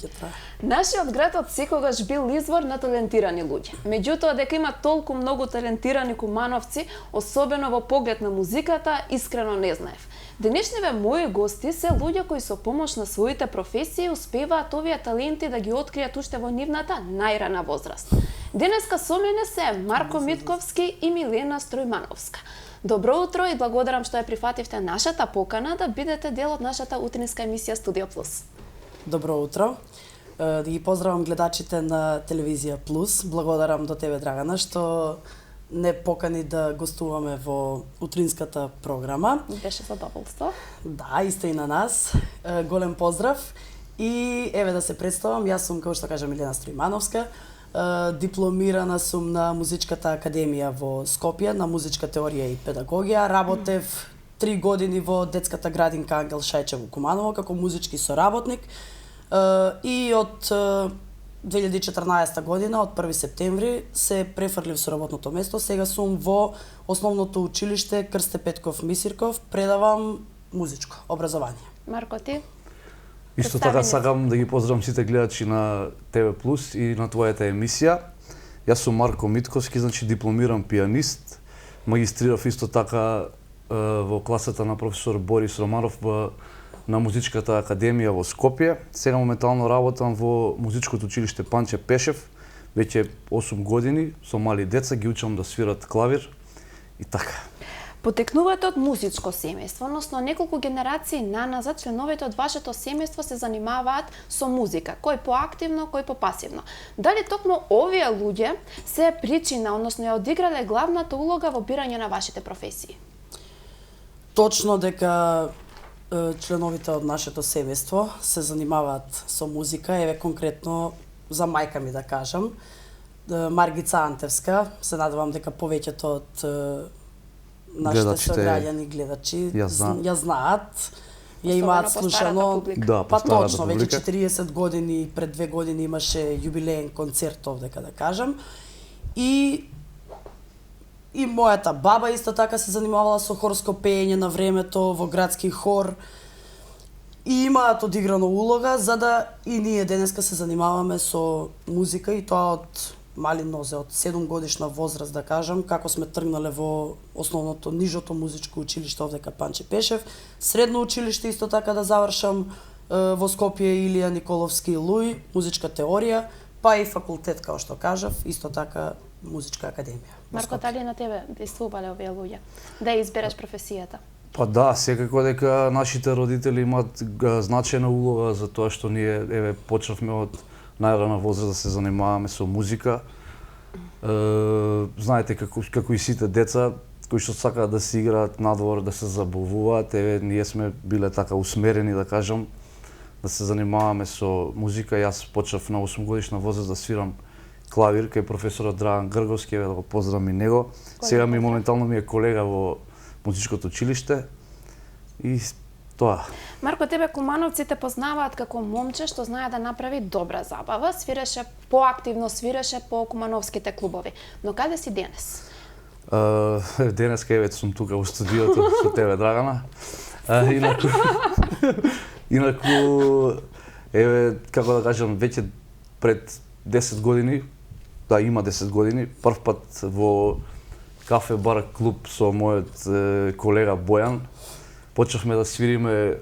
ќе трае. Нашиот град од секогаш бил извор на талентирани луѓе. Меѓутоа, дека има толку многу талентирани кумановци, особено во поглед на музиката, искрено не знаев. Денешниве мои гости се луѓе кои со помош на своите професии успеваат овие таленти да ги откријат уште во нивната најрана возраст. Денеска со мене се Марко Митковски и Милена Стројмановска. Добро утро и благодарам што ја прифативте нашата покана да бидете дел од нашата утринска емисија Студио Плюс. Добро утро. Да ги поздравам гледачите на Телевизија Плюс. Благодарам до тебе, Драгана, што не покани да гостуваме во утринската програма. Беше задоволство. Да, исто и на нас. Голем поздрав. И еве да се представам, јас сум, како што кажа, Милена Стројмановска. Дипломирана сум на Музичката академија во Скопје, на музичка теорија и педагогија. Работев 3 години во детската градинка Ангел Шајче во Куманово како музички соработник. И од 2014 година, од 1 септември, се префрлив со работното место. Сега сум во Основното училиште Крсте Петков Мисирков, предавам музичко образование. Марко, ти? Исто така сакам да ги поздравам сите гледачи на ТВ Плюс и на твојата емисија. Јас сум Марко Митковски, значи дипломиран пианист. Магистрирав исто така во класата на професор Борис Романов на Музичката академија во Скопје. Сега моментално работам во Музичкото училиште Панче Пешев. Веќе 8 години, со мали деца ги учам да свират клавир и така. Потекнувате од музичко семејство, односно неколку генерации наназад членовите од вашето семејство се занимаваат со музика, кој поактивно, кој попасивно. Дали токму овие луѓе се причина, односно ја одиграле главната улога во бирање на вашите професии? Точно дека членовите од нашето семејство се занимаваат со музика, еве конкретно за мајка ми да кажам, Маргица Антевска, се надевам дека повеќето од нашите сограѓани гледачи ја знаат, ја имаат слушано. Да, па точно, веќе 40 години, пред 2 години имаше јубилеен концерт овдека да кажам. И мојата баба исто така се занимавала со хорско пеење на времето во градски хор. И имаат одиграна улога за да и ние денеска се занимаваме со музика и тоа од мали нозе, од 7 годишна возраст да кажам, како сме тргнале во основното нижото музичко училиште овдека Панче Пешев, средно училиште исто така да завршам во Скопје Илија Николовски Луј, музичка теорија, па и факултет како што кажав, исто така музичка академија. Марко, дали на тебе действувале овие луѓе да избереш професијата? Па да, секако дека нашите родители имаат значајна улога за тоа што ние еве почнавме од најрана возраст да се занимаваме со музика. Знаете како и сите деца кои што сакаат да се играат надвор, да се забавуваат, еве ние сме биле така усмерени да кажам да се занимаваме со музика. Јас почнав на 8 годишна возраст да свирам клавир кај професорот Драган Грговски, еве да го поздравам и него. Сега ми моментално ми е колега во музичкото училиште и тоа. Марко, тебе кумановците познаваат како момче што знае да направи добра забава, свиреше поактивно, свиреше по кумановските клубови. Но каде си денес? Денеска еве сум тука во студиото со тебе, Драгана. Инаку еве како да кажам, веќе пред 10 години, да има 10 години, прв пат во кафе бар клуб со мојот колега Бојан почнавме да свириме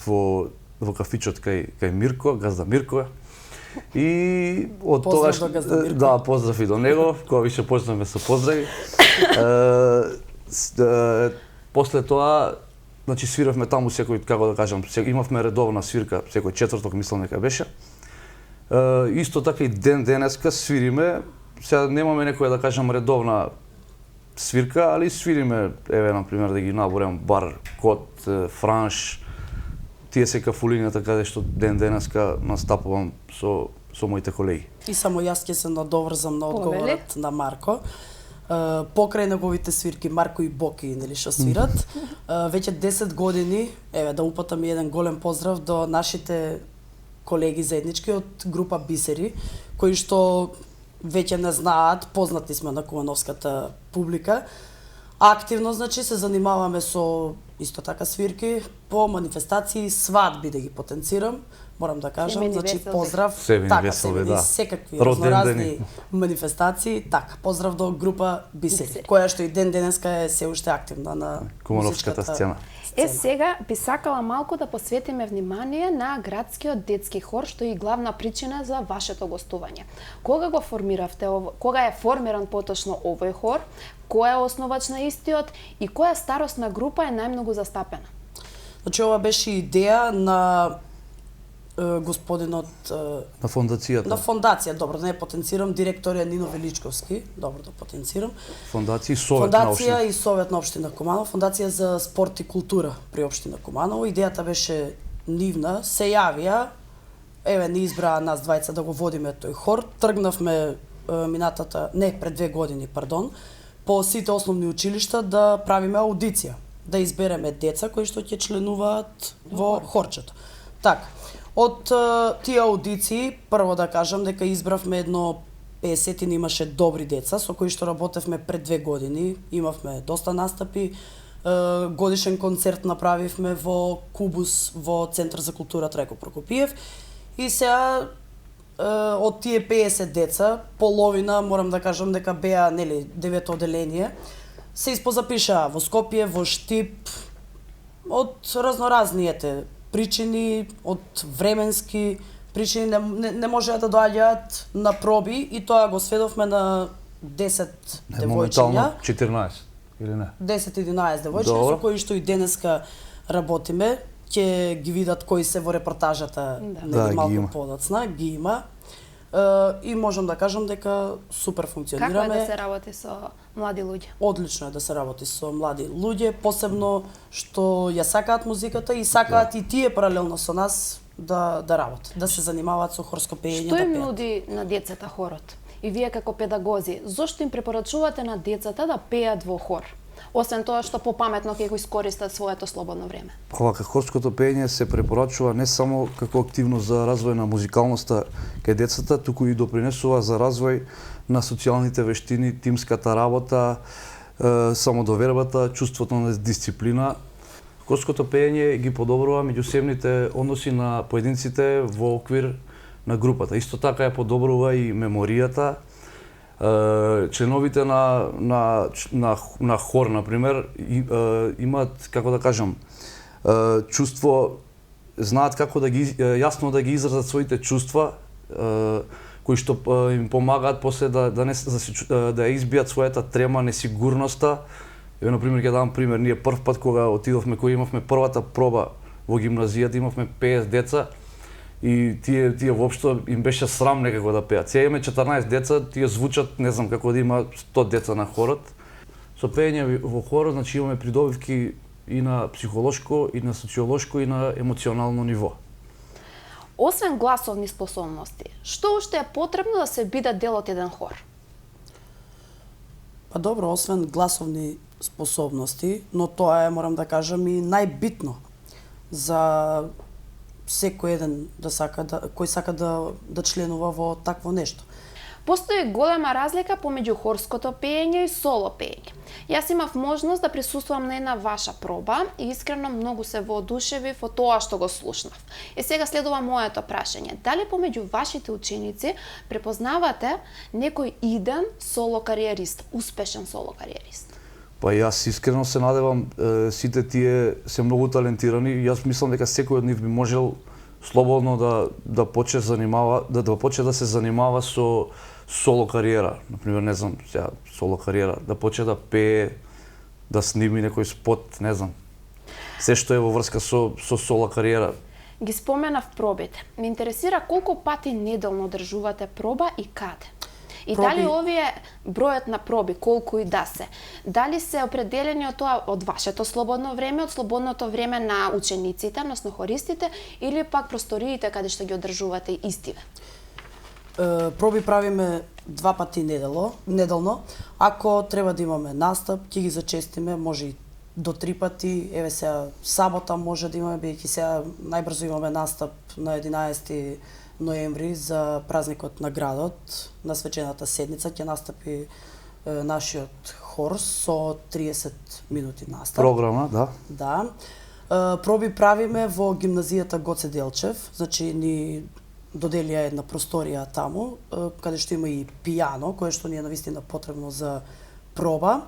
во кафичот кај Мирко, газда Мирко. И од тогаш да, поздрав и до него, кога више почнавме со поздрави. После тоа, значи свиравме таму секој, како да кажам, имавме редовна свирка секој четврток, мислам дека беше. Исто така и денеска свириме, сега немаме некоја да кажам редовна свирка, али свириме, еве на пример да ги наборам бар Кот, Франш, тие се кафулињата каде што денеска настапувам со моите колеги. И само јас ќе се надоврзам на одговорот на Марко. Покрај неговите свирки Марко и Боки, нели што свират, веќе 10 години, еве да упатам еден голем поздрав до нашите колеги заеднички од група Бисери, кои што веќе не знаат, познати сме на кумановската публика, Активно, значи, се занимаваме со исто така свирки, по манифестации, свадби да ги потенцирам. Морам да кажам, Семени значи веселби. поздрав, Семени така, веселби, семени, да. секакви Родендени. разноразни манифестации, така, поздрав до група Бисери, Бисери. која што и ден денеска е се уште активна на Кумановската музичката сцена. Сега би сакала малку да посветиме внимание на градскиот детски хор, што е и главна причина за вашето гостување. Кога го формиравте, кога е формиран поточно овој хор, кој е основач на истиот и која старосна група е најмногу застапена? Значи, ова беше идеја на господинот На фондацијата. на фондација, добро, да не потенцирам, директор е Нино Величковски, добро да потенцирам. Фондација и Совет на Фондација општина. и Совет на општина Куманово, Фондација за спорт и култура при општина Куманово. Идејата беше нивна, се јавија, еве ни избраа нас двајца да го водиме тој хор. Тргнавме пред 2 години, пардон, по сите основни училишта да правиме аудиција, да избереме деца кои што ќе членуваат во хорчето. Така, од тие аудиции, прво да кажам дека избравме едно 50 имаше добри деца со кои што работевме пред 2 години, имавме доста настапи, годишен концерт направивме во Кубус во Центар за култура Треко Прокопиев и сега од тие 50 деца, половина морам да кажам дека беа, нели, 9 одделение, се испозапишаа во Скопје, во Штип, од разноразниите причини, од временски причини не можеа да доаѓаат на проби и тоа го сведовме на 10 девојчиња. Моментално 14 или не? 10-11 девојчиња Добро. со кои што и денеска работиме, ќе ги видат кои се во репортажата, Да, ги малку има. подоцна, ги има. И можам да кажам дека супер Како е функционираме. да се работи со млади луѓе? Одлично е да се работи со млади луѓе, посебно што ја сакаат музиката и сакаат и тие паралелно со нас да работат, да се занимаваат со хорско пеење, Што да им пеат. нуди на децата хорот? И вие како педагози, зошто им препорачувате на децата да пеат во хор? Освен тоа што попаметно ќе го искористат своето слободно време. Овака хорското пеење се препорачува не само како активност за развој на музикалноста кај децата, туку и допринесува за развој на социјалните вештини, тимската работа, самодовербата, чувството на дисциплина. Хорското пеење ги подобрува меѓусебните односи на поединците во оквир на групата. Исто така ја подобрува и меморијата. Членовите на хор, например, имаат, како да кажам, чувство, знаат како да ги јасно да ги изразат своите чувства, кои што им помагаат после да избијат својата трема, несигурноста. Еве, например, ќе дам пример, ние прв пат кога отидовме, кога имавме првата проба во гимназијата, имавме 50 деца и тие воопшто им беше срам некако да пеат. Сега имаме 14 деца, тие звучат, не знам, како да има 100 деца на хорот. Со пеење во хорот, значи имаме придобивки и на психолошко, и на социолошко, и на емоционално ниво. Освен гласовни способности, што уште е потребно да се биде дел од еден хор? Па добро, освен гласовни способности, но тоа е, морам да кажам, и најбитно за секој еден кој сака да членува во такво нешто. Постои голема разлика помеѓу хорското пеење и соло пеење. Јас имав можност да присуствувам на една ваша проба и искрено многу се воодушевив во тоа што го слушнав. И сега следува моето прашање. Дали помеѓу вашите ученици препознавате некој иден соло кариерист, успешен соло кариерист? Па јас искрено се надевам, сите тие се многу талентирани и јас мислам дека секој од нив би можел слободно да почне да се занимава со соло кариера. Например, не знам, сега соло кариера, да почне да пее, да сними некој спот, не знам. Се што е во врска со соло кариера. Ги споменав пробите. Ме интересира колку пати неделно одржувате проба и каде? И дали овие бројот на проби, колку и да се, дали се определени од тоа од вашето слободно време, од слободното време на учениците, односно хористите, или пак просториите каде што ги одржувате истиве? Проби правиме 2 пати неделно. Ако треба да имаме настап, ќе ги зачестиме, може и до 3 пати. Еве сега сабота може да имаме, бидејќи сега најбрзо имаме настап на 11 ноември за празникот на градот, на свечената седница, ќе настапи нашиот хор со 30 минути настап. Програма, да. Да. Проби правиме во гимназијата Гоце Делчев, значи ни доделија една просторија таму, каде што има и пијано, кое што ни е навистина потребно за проба.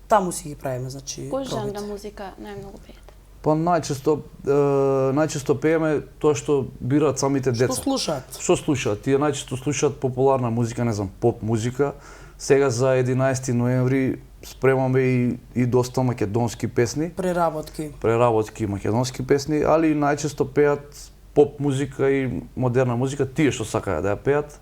Таму си ги правиме, значи, Кој жанр пробите. музика најмногу пеете? Па најчесто пееме тоа што бираат самите деца. Што слушаат? Што слушаат? Тие најчесто слушаат популарна музика, не знам, поп музика. Сега за 11 ноември спремаме и доста македонски песни, преработки македонски песни, али најчесто пеат поп музика и модерна музика, тие што сакаат да ја пеат.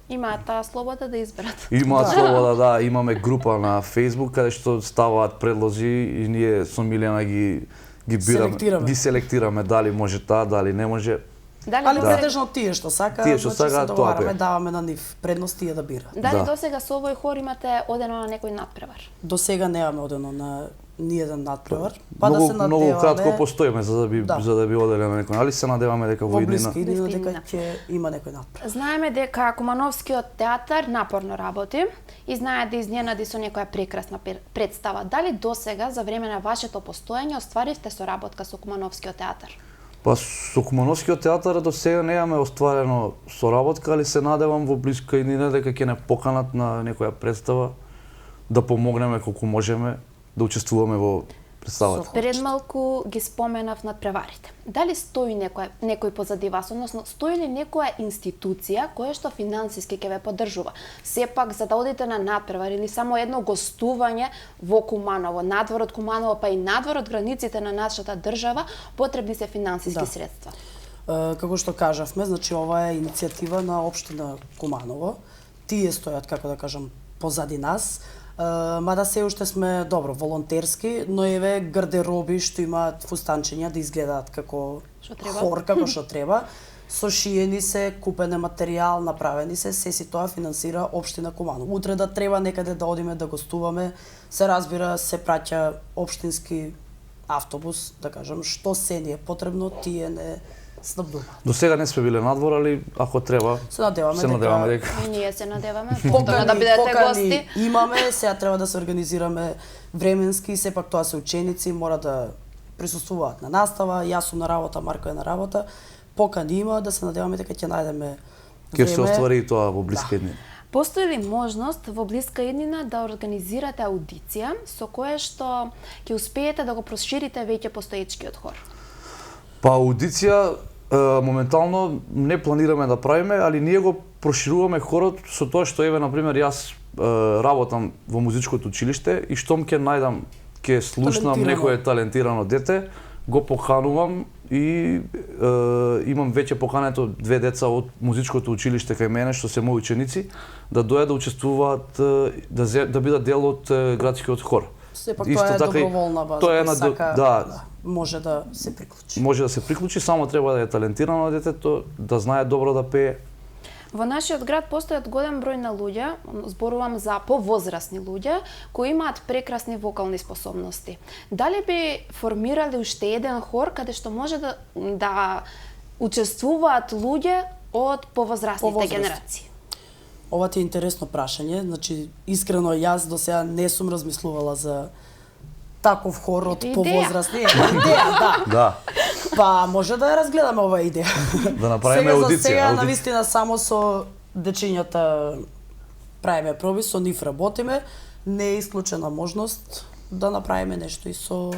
Имаат таа слобода да изберат. Имаат слобода, да, имаме група на Facebook каде што ставаат предлози и ние со Милена ги бираме, ги селектираме дали може таа, дали не може. Али претежно тие што сакаат, тие што значи се тоа договараме, даваме на нив предност тие да бираат. Дали досега со овој хор имате одено на некој надпревар? До сега немаме одено на ниеден надпревар. Многу кратко постоиме за да би оделе на некој, али се надеваме дека во иднина дека ќе има некој надпревар. Знаеме дека Кумановскиот театар напорно работи и знае да изненади со некоја прекрасна представа. Дали досега за време на вашето постоење остваривте соработка со Кумановскиот театар? Па со Кумановскиот театар до сега немаме остварено соработка, али се надевам во блиска иднина дека ќе не поканат на некоја представа да помогнеме колку можеме да учествуваме во представата. Пред малку ги споменав надпреварите. Дали стои некој позади вас, односно стои ли некоја институција која што финансиски ќе ве поддржува? Сепак за да одите на надпревар или само едно гостување во Куманово, надвор од Куманово, па и надвор од границите на нашата држава, потребни се финансиски средства. Како што кажавме, значи ова е иницијатива на општина Куманово. Тие стојат, како да кажам, позади нас. Мада се уште сме добро волонтерски, но еве гардероби што имаат фустанчиња да изгледаат како хор, како што треба. Сошиени се, купен е материјал, направени се си тоа финансира општина Куманово. Утре да треба некаде да одиме да гостуваме, се разбира, се праќа општински автобус, да кажам, што се ни е потребно, тие не снабдуваат. До сега не сме биле надвор, али ако треба, се надеваме дека и ние се надеваме повторно да бидете гости. Имаме, сега треба да се организираме временски, сепак тоа се ученици, мора да присуствуваат на настава, јас сум на работа, Марко е на работа. Покани има, да се надеваме дека ќе најдеме време. Ќе се оствари и тоа во блиска иднина. Постои ли можност во блиска иднина да организирате аудиција со која што ќе успеете да го проширите веќе постоечкиот хор? Па аудиција моментално не планираме да правиме, али ние го прошируваме хорот со тоа што еве на пример јас работам во музичкото училиште и штом ќе најдам, ќе слушнам некое талентирано дете, го поканувам и имам веќе покането 2 деца од музичкото училиште кај мене што се мои ученици да дојдат да учествуваат, да бидат дел од градскиот хор. Сепак тоа е доброволна база, тоа е да, може да се приклучи. Може да се приклучи, само треба да е талентирано детето, да знае добро да пее. Во нашиот град постојат голем број на луѓе, зборувам за повозрасни луѓе, кои имаат прекрасни вокални способности. Дали би формирале уште еден хор каде што може да учествуваат луѓе од повозрасните генерации? Ова ти е интересно прашање, значи искрено јас до сега не сум размислувала за таков хор од повозрасни. Идеја, да. Па може да ја разгледаме оваа идеја. Да направиме аудиција. Сега навистина само со дечињата правиме проби, со нив работиме, не е исклучена можност да направиме нешто и со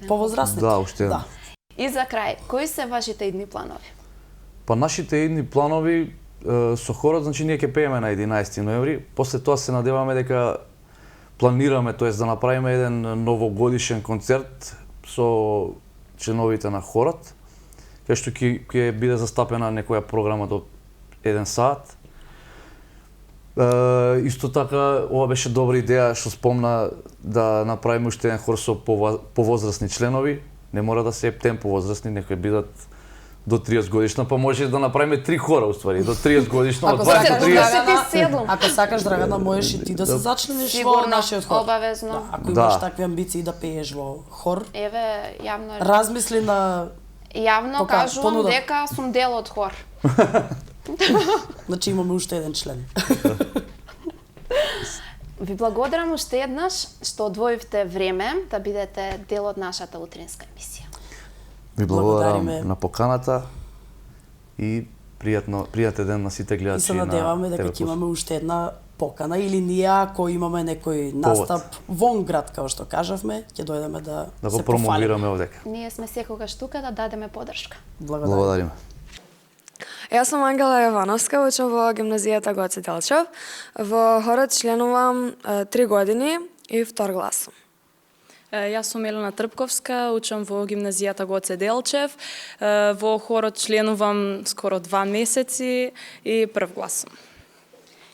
повозрасните. Да, уште еден. И за крај, кои се вашите идни планови? Па нашите идни планови со хорот, значи ние ќе пееме на 11 ноември, после тоа се надеваме дека планираме, тоест да направиме еден новогодишен концерт со членовите на хорот, кај што ќе биде застапена некоја програма до 1 сат. Исто така, ова беше добра идеја што спомна да направиме уште еден хор со повозрасни членови. Не мора да се ептем повозрасни, некои бидат до 30 годишна, па може да направиме 3 хора уствари, до 30 годишна, од 27. Ако сакаш, Драгана, можеш и ти да се зачлениш во нашиот хор. Обавезно. Ако имаш такви амбиции да пееш во хор, еве јавно размисли на јавно кажувам дека сум дел од хор. Значи имаме уште еден член. Ви благодарам уште еднаш што одвоивте време да бидете дел од нашата утринска емисија. Ви благодарам Благодариме. на поканата и пријатен ден на сите И гледачи се на надеваме дека TV+. ќе имаме уште една покана или ние ако имаме некој настап вон град, како што кажавме, ќе дојдеме да Да се го промовираме овдека. Ние сме секогаш тука да дадеме поддршка. Благодарам. Благодариме. Јас сум Ангела Јовановска, учам во гимназијата Гоце Делчев. Во хорот членувам 3 години и втор глас сум. Јас сум Елена Трпковска, учам во гимназијата Гоце Делчев. Во хорот членувам скоро 2 месеци и прв глас сум.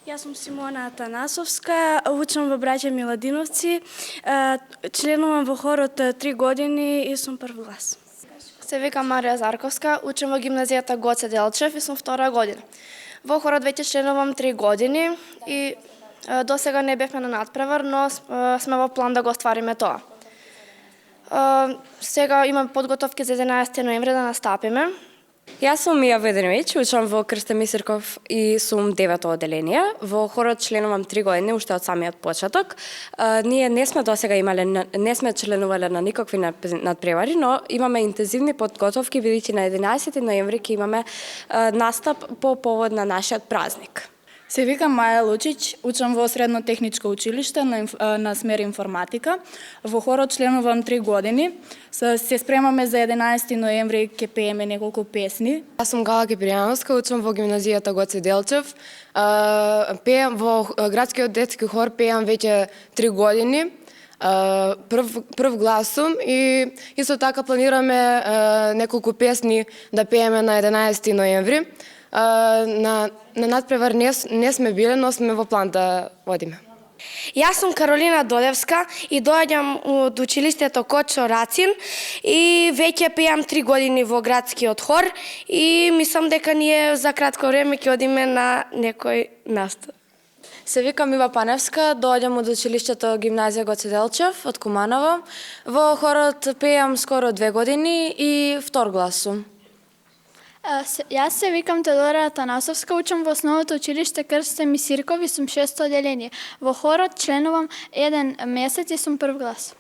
Јас сум Симона Атанасовска, учам во Браќа Миладиновци, членувам во хорот 3 години и сум прв глас. Се викам Марија Зарковска, учам во гимназијата Гоце Делчев и сум втора година. Во хорот веќе членувам 3 години и до сега не бевме на надпревар, но сме во план да го оствариме тоа. Сега имам подготовки за 11 ноември да настапиме. Јас сум Мија Веденовиќ, учам во Крсте Мисирков и сум 9-то оделение. Во хорот членувам 3 години уште од самиот почеток. Ние не сме досега не сме членувале на никакви надпревари, но имаме интензивни подготовки бидејќи на 11 ноември ќе имаме настап по повод на нашиот празник. Се викам Маја Лучич, учам во Средно техничко училиште на смер информатика. Во хорот членувам 3 години. Се спремаме за 11 ноември, ќе пееме неколку песни. Јас сум Гала Кипријановска, учам во гимназијата Гоце Делчев. Пеам во градскиот детски хор, пеам веќе 3 години. Прв глас сум и исто така планираме неколку песни да пееме на 11 ноември. На надпревар не сме биле, но сме во план да одиме. Јас сум Каролина Додевска и доаѓам од училиштето Кочо Рацин и веќе пеам 3 години во градскиот хор и мислам дека ние за кратко време ќе одиме на некој настап. Се викам Ива Паневска, доаѓам од училиштето Гимназија Гоце Делчев од Куманово. Во хорот пеам скоро 2 години и втор глас сум. Јас се викам Теодора Атанасовска, учам во основното училиште Крсте Мисирков и сум 6-то оделение. Во хорот членувам 1 месец и сум прв глас.